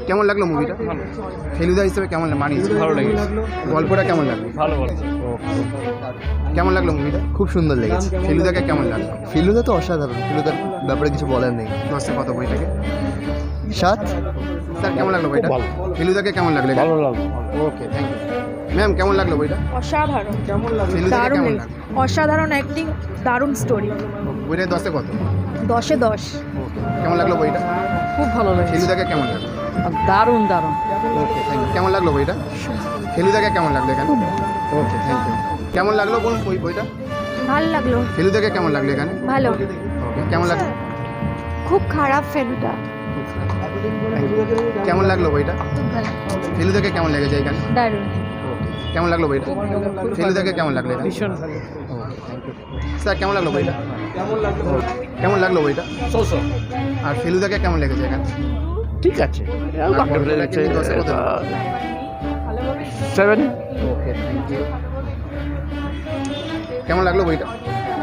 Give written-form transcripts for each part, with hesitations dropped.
কেমন লাগলো মুভিটা? ফেলুদা হিসেবে কেমন মানিয়েছে? ভালো লেগেছে। গল্পটা কেমন লাগলো? ভালো বলছে। কেমন লাগলো মুভিটা? খুব সুন্দর লেগেছে। ফেলুদাকে কেমন লাগলো? ফেলুদা তো অসাধারণ, ফেলুদার ব্যাপারে কিছু বলার নেই। 10 কত বইটাকে? 7। স্যার কেমন লাগলো বইটা? ফেলুদাকে কেমন লাগলো? ভালো লাগলো। ওকে, থ্যাংক ইউ। ম্যাম কেমন লাগলো বইটা? অসাধারণ, ফেলুদাকে দারুণ কেমন লেগেছে। লাগলো? অসাধারণ অ্যাক্টিং, দারুণ স্টোরি। বইটা 10 কত? 10-এ 10। কেমন লাগলো বইটা? খুব ভালো লেগেছে, ফেলুদাকে কেমন লাগলো? দারুণ দারুণ। ওকে, থ্যাংক ইউ। কেমন লাগলো বইটা? ফেলুদাকে কেমন লাগলো এখানে? ওকে, থ্যাংক ইউ। কেমন লাগলো বলুন বইটা? ভালো লাগলো, ফেলুদাকে কেমন লাগলো এখানে? ভালো। ওকে, কেমন লাগলো? খুব খারাপ ফেলুদা। কেমন লাগলো বইটা? ফেলুদাকে কেমন লেগেছে এখানে? দারুণ। কেমন লাগলো বইটা? ফেলুদাকে কেমন লাগলো এখানে? ভীষণ ভালো। স্যার কেমন লাগলো বইটা? কেমন লাগলো বইটা? আর ফেলুদাকে কেমন লেগেছে এখানে? ঠিক আছে। গল্পটাকে নিয়ে 10 কত? 7। ওকে, থ্যাংক ইউ। কেমন লাগলো বইটা?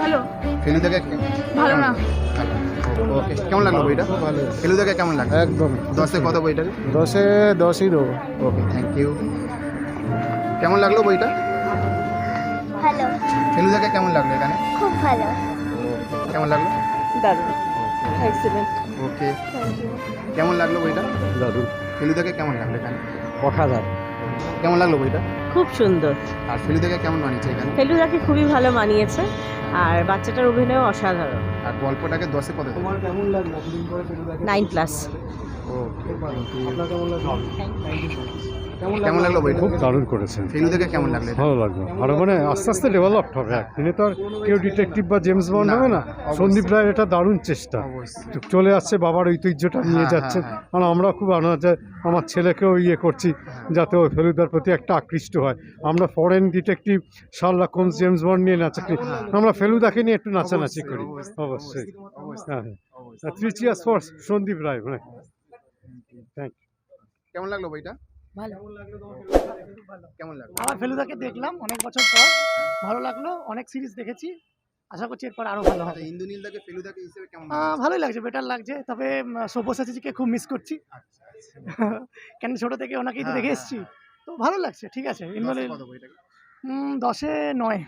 ভালো। ফেলুদাকে ভালো না। ওকে, কেমন লাগলো বইটা? ভালো। ফেলুদাকে কেমন লাগলো? একদম 10 কত বইটার? 10-এ 10ই দেবো। ওকে, থ্যাংক ইউ। কেমন লাগলো বইটা? ভালো, ফেলুদাকে কেমন লাগলো এখানে? খুব ভালো। কেমন লাগলো? দারুণ, এক্সিলেন্ট। ওকে, কেমন লাগলো বইটা? দারুণ, ফেলুদাকে কেমন লাগলো এখানে? অসাধারণ। কেমন লাগলো বইটা? খুব সুন্দর। আর ফেলুদাকে কেমন মানিয়েছে এখানে? ফেলুদাকে খুবই ভালো মানিয়েছে, আর বাচ্চাটার অভিনয় অসাধারণ। আর গল্পটাকে 10 কত? তোমার কেমন লাগলো? 9+। ওকে, কেমন লাগলো বইটা? খুব দারুণ করেছেন, ফেলুদাকে কেমন লাগলো এটা? ভালো লাগলো। আরো মানে আস্তে আস্তে ডেভেলপড হবে। একদিনে তো আর কেউ ডিটেকটিভ বা জেমস বন্ড না, হবে না। অবশ্যই। সন্দীপ রায়ের এটা দারুণ চেষ্টা, অবশ্যই। চলে আসছে বাবার ঐতিহ্যটা নিয়ে হ্যাঁ, যাচ্ছে। হ্যাঁ, আর আমরা খুব আনন্দ, আমার ছেলেকেও করছি যাতে ওই ফেলুদার প্রতি একটা আকৃষ্ট হয়। আমরা foreign detective Sherlock Holmes James Bond নিয়ে নাচাকি, আমরা ফেলুদাকে নিয়ে একটু নাচানাচি করি। অবশ্যই, হ্যাঁ হ্যাঁ। 3 cheers ফর সন্দীপ রায়। মানে থ্যাংক ইউ। কেমন লাগলো বইটা? ভালো। কেমন লাগলো? আবার ফেলুদাকে দেখলাম অনেক বছর পর, ভালো লাগলো। অনেক সিরিজ দেখেছি, আশা করছি এরপর আরো ভালো হবে। ইন্দুনীলদাকে ফেলুদাকে হিসেবে কেমন? ভালোই লাগছে, বেটার লাগছে। তবে সব্যসাচীকে খুব মিস করছি, কেন ছোট থেকে ওনাকেই তো দেখে এসেছি, তো ভালো লাগছে। ঠিক আছে, 10 কত বইটাকে? 10-এ 9।